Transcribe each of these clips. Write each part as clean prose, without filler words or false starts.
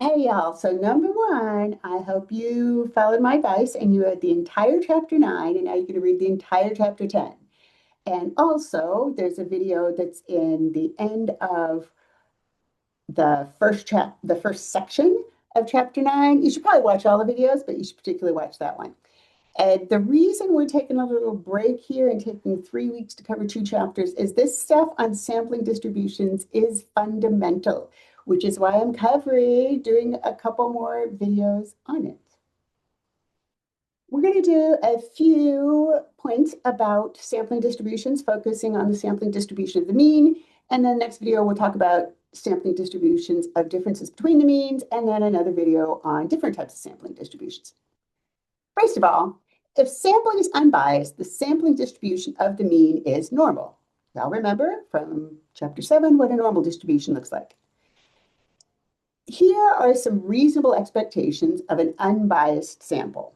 Hey y'all, so number one, I hope you followed my advice and you read the entire chapter 9 and now you're going to read the entire chapter 10. And also, there's a video that's in the end of the first section of chapter 9. You should probably watch all the videos, but you should particularly watch that one. And the reason we're taking a little break here and taking 3 weeks to cover 2 chapters is this stuff on sampling distributions is fundamental, which is why I'm doing a couple more videos on it. We're going to do a few points about sampling distributions, focusing on the sampling distribution of the mean. And then the next video, we'll talk about sampling distributions of differences between the means, and then another video on different types of sampling distributions. First of all, if sampling is unbiased, the sampling distribution of the mean is normal. Now remember from chapter 7 what a normal distribution looks like. Here are some reasonable expectations of an unbiased sample.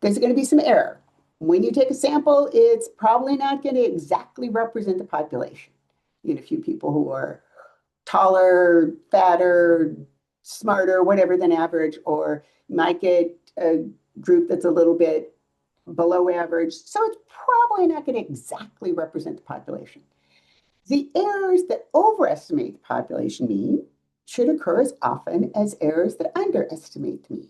There's going to be some error. When you take a sample, it's probably not going to exactly represent the population. You get a few people who are taller, fatter, smarter, whatever than average, or you might get a group that's a little bit below average. So it's probably not going to exactly represent the population. The errors that overestimate the population mean should occur as often as errors that underestimate the mean.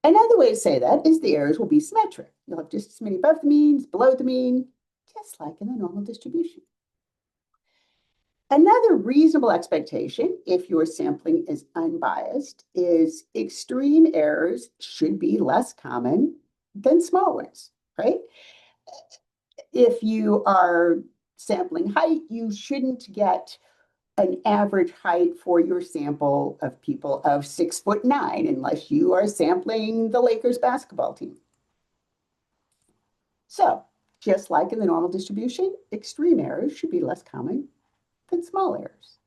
Another way to say that is the errors will be symmetric. You'll have just as many above the mean as below the mean, just like in the normal distribution. Another reasonable expectation, if your sampling is unbiased, is extreme errors should be less common than small ones, right? If you are sampling height, you shouldn't get an average height for your sample of people of 6'9" unless you are sampling the Lakers basketball team. So, just like in the normal distribution, extreme errors should be less common than small errors.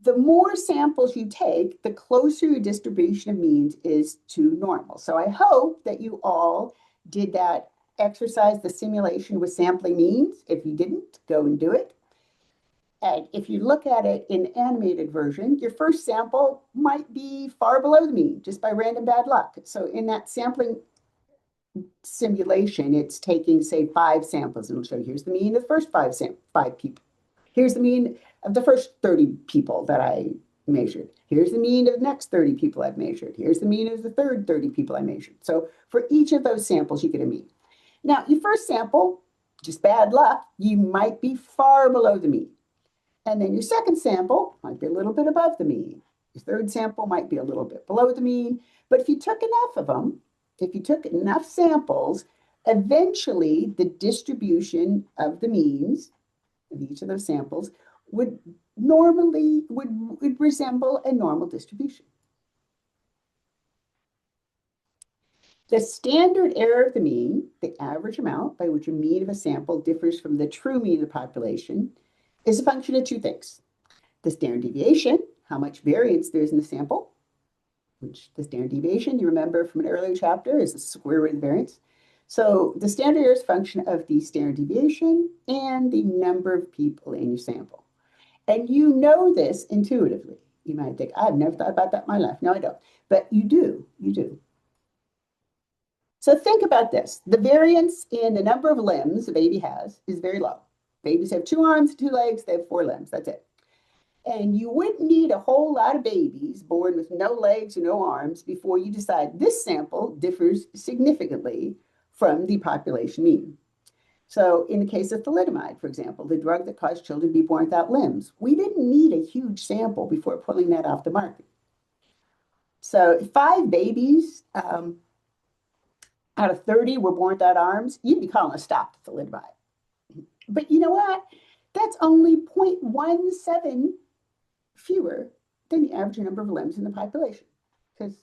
The more samples you take, the closer your distribution of means is to normal. So I hope that you all did that exercise, the simulation with sampling means. If you didn't, go and do it. And if you look at it in the animated version, your first sample might be far below the mean just by random bad luck. So in that sampling simulation, it's taking, say, 5 samples, and it'll show you here's the mean of the first 5 people. Here's the mean of the first 30 people that I measured. Here's the mean of the next 30 people I've measured. Here's the mean of the third 30 people I measured. So for each of those samples, you get a mean. Now, your first sample, just bad luck, you might be far below the mean. And then your second sample might be a little bit above the mean. Your third sample might be a little bit below the mean. But if you took enough of them, if you took enough samples, eventually the distribution of the means of each of those samples would resemble a normal distribution. The standard error of the mean, the average amount by which a mean of a sample differs from the true mean of the population, is a function of 2 things. The standard deviation, how much variance there is in the sample, which the standard deviation, you remember from an earlier chapter, is the square root of the variance. So the standard error is a function of the standard deviation and the number of people in your sample. And you know this intuitively. You might think, I've never thought about that in my life. No, I don't. But you do. So think about this. The variance in the number of limbs a baby has is very low. Babies have 2 arms, 2 legs, they have 4 limbs. That's it. And you wouldn't need a whole lot of babies born with no legs or no arms before you decide this sample differs significantly from the population mean. So in the case of thalidomide, for example, the drug that caused children to be born without limbs, we didn't need a huge sample before pulling that off the market. So 5 babies out of 30 were born without arms, you'd be calling a stop to thalidomide. But you know what? That's only 0.17 fewer than the average number of limbs in the population, because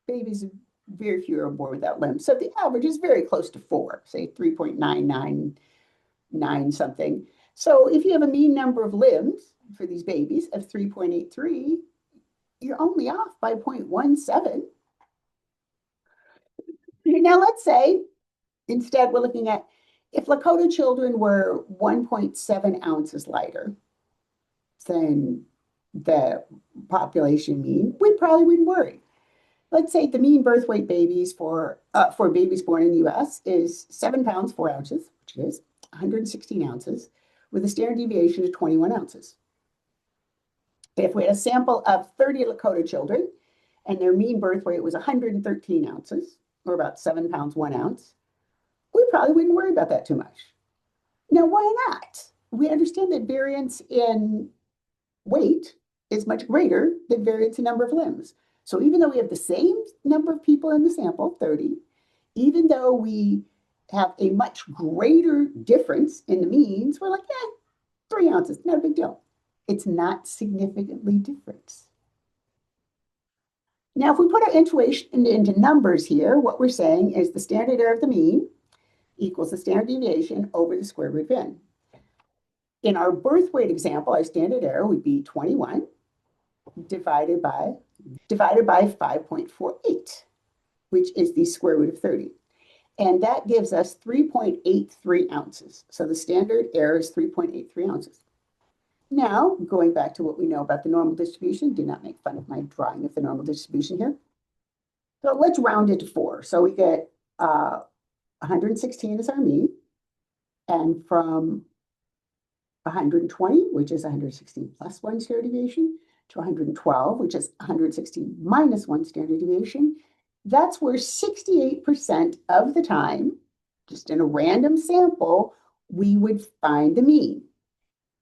babies, very few are born without limbs. So the average is very close to 4, say 3.999 something. So if you have a mean number of limbs for these babies of 3.83, you're only off by 0.17. Now let's say instead we're looking at if Lakota children were 1.7 ounces lighter than the population mean, we probably wouldn't worry. Let's say the mean birth weight babies for babies born in the US is 7 pounds, 4 ounces, which is 116 ounces, with a standard deviation of 21 ounces. If we had a sample of 30 Lakota children and their mean birth weight was 113 ounces, or about 7 pounds, 1 ounce, we probably wouldn't worry about that too much. Now, why not? We understand that variance in weight is much greater than variance in number of limbs. So even though we have the same number of people in the sample, 30, even though we have a much greater difference in the means, we're like, 3 ounces, not a big deal. It's not significantly different. Now, if we put our intuition into numbers here, what we're saying is the standard error of the mean equals the standard deviation over the square root of n. In our birth weight example, our standard error would be 21 divided by 5.48, which is the square root of 30. And that gives us 3.83 ounces. So the standard error is 3.83 ounces. Now, going back to what we know about the normal distribution, do not make fun of my drawing of the normal distribution here. So let's round it to 4. So we get 116 is our mean. And from 120, which is 116 plus 1 standard deviation, to 112, which is 116 minus 1 standard deviation, that's where 68% of the time, just in a random sample, we would find the mean.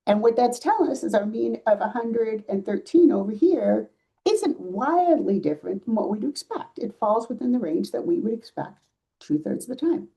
And what that's telling us is our mean of 113 over here isn't wildly different from what we'd expect. It falls within the range that we would expect 2/3 of the time.